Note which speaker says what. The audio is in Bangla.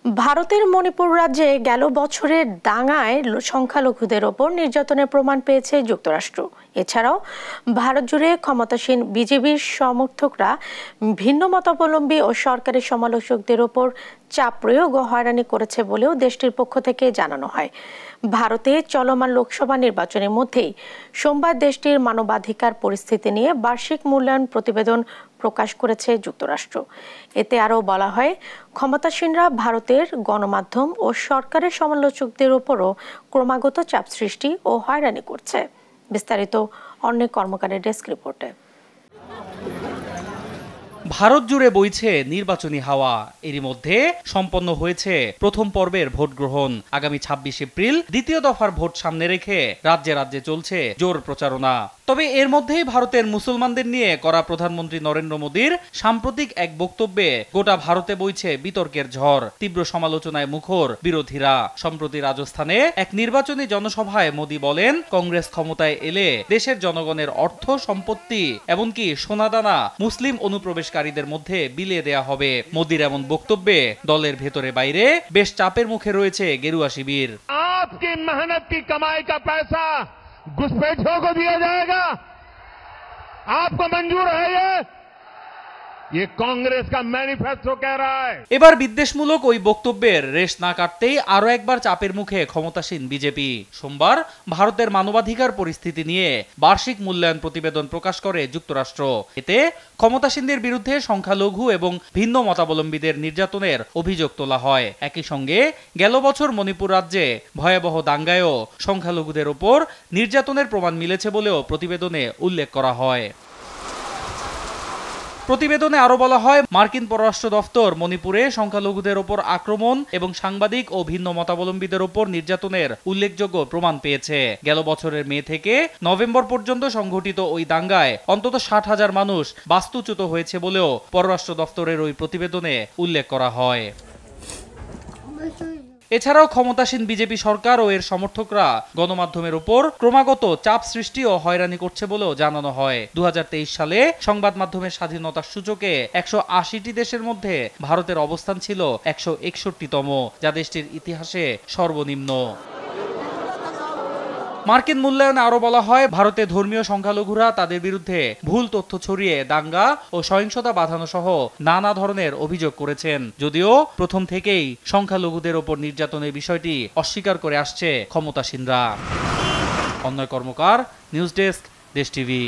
Speaker 1: ভারতের মণিপুর রাজ্যে গেল বছরের দাঙ্গায় সংখ্যালঘুদের ওপর নির্যাতনের প্রমাণ পেয়েছে যুক্তরাষ্ট্র। এছাড়াও ভারত জুড়ে ক্ষমতাসীন বিজেপির সমর্থকরা ভিন্ন মতাবলম্বী ও সরকারি সমালোচকদের ওপর চাপ প্রয়োগ ও হয়রানি করেছে বলেও দেশটির পক্ষ থেকে জানানো হয়। ভারতে চলমান লোকসভা নির্বাচনের মধ্যেই সোমবার দেশটির মানবাধিকার পরিস্থিতি নিয়ে বার্ষিক মূল্যায়ন প্রতিবেদন প্রকাশ করেছে যুক্তরাষ্ট্র। এতে আরও বলা হয়, ক্ষমতাসীনরা ভারতের গণমাধ্যম ও সরকারের সমালোচকদের ওপরও ক্রমাগত চাপ সৃষ্টি ও হয়রানি করছে। বিস্তারিত অনেক কর্মকারের ডেস্ক রিপোর্টে।
Speaker 2: ভারত জুড়ে বইছে নির্বাচনী হাওয়া। এরই মধ্যে সম্পন্ন হয়েছে প্রথম পর্বের ভোট গ্রহণ। আগামী ২৬ এপ্রিল দ্বিতীয় দফার ভোট সামনে রেখে রাজ্যে রাজ্যে চলছে জোর প্রচারণা। তবে এর মধ্যেই ভারতের মুসলমানদের নিয়ে করা প্রধানমন্ত্রী নরেন্দ্র মোদীর সাম্প্রতিক এক বক্তব্যে গোটা ভারতে বইছে বিতর্কের ঝড়। তীব্র সমালোচনায় মুখর বিরোধীরা। সম্প্রতি রাজস্থানে এক নির্বাচনী জনসভায় মোদী বলেন, কংগ্রেস ক্ষমতায় এলে দেশের জনগণের অর্থ সম্পত্তি এমনকি সোনাদানা মুসলিম অনুপ্রবেশকারীদের মধ্যে বিলিয়ে দেয়া হবে। মোদীর এমন বক্তব্যে দলের ভেতরে বাইরে বেশ চাপের মুখে রয়েছে গেরুয়া শিবির।
Speaker 3: आपकी मेहनत की कमाई का पैसा घुसपैठियों को दिया जाएगा? आपको मंजूर है ये कांग्रेस का मैनिफेस्टो कह रहा है।
Speaker 2: এবার বিদ্বেষমূলক ওই বক্তব্যের রেশ না কাটতেই আরো একবার চাপের মুখে ক্ষমতাসীন বিজেপি। সোমবার ভারতের মানবাধিকার পরিস্থিতি নিয়ে বার্ষিক মূল্যায়ন প্রতিবেদন প্রকাশ করে যুক্তরাষ্ট্র। এতে ক্ষমতাসীনদের বিরুদ্ধে সংখ্যালঘু এবং ভিন্ন মতাবলম্বীদের নির্যাতনের অভিযোগ তোলা হয়। একই সঙ্গে গেল বছর মণিপুর রাজ্যে ভয়াবহ দাঙ্গায়ও সংখ্যালঘুদের ওপর নির্যাতনের প্রমাণ মিলেছে বলেও প্রতিবেদনে উল্লেখ করা হয়। প্রতিবেদনে আরো বলা হয়, মার্কিন পররাষ্ট্র দফতর মণিপুরে সংখ্যালঘুদের ওপর আক্রমণ এবং সাংবাদিক ও ভিন্ন মতাবলম্বীদের ওপর নির্যাতনের উল্লেখযোগ্য প্রমাণ পেয়েছে। গেল বছরের মে থেকে নভেম্বর পর্যন্ত সংঘটিত ওই দাঙ্গায় অন্তত ৬০,০০০ মানুষ বাস্তুচ্যুত হয়েছে বলেও পররাষ্ট্র দফতরের ওই প্রতিবেদনে উল্লেখ করা হয়। এছাড়াও ক্ষমতাসীন বিজেপি সরকার ও এর সমর্থকরা গণমাধ্যমের উপর ক্রমাগত চাপ সৃষ্টি ও হয়রানি করছে বলেও জানানো হয়। ২০২৩ সালে সংবাদ মাধ্যমের স্বাধীনতার সূচকে ১৮০টি দেশের মধ্যে ভারতের অবস্থান ছিল ১৬১তম, যা দেশটির ইতিহাসে সর্বনিম্ন। মার্কিন মূল্যায়নে আরো বলা হয়, ভারতে ধর্মীয় সংখ্যালঘুরা তাদের বিরুদ্ধে ভুল তথ্য ছড়িয়ে দাঙ্গা ও সহিংসতা বাঁধানো সহ নানা ধরনের অভিযোগ করেছেন। যদিও প্রথম থেকেই সংখ্যালঘুদের ওপর নির্যাতনের বিষয়টি অস্বীকার করে আসছে ক্ষমতাসীনরা। অন্যয় কর্মকার, নিউজ ডেস্ক, দেশ টিভি।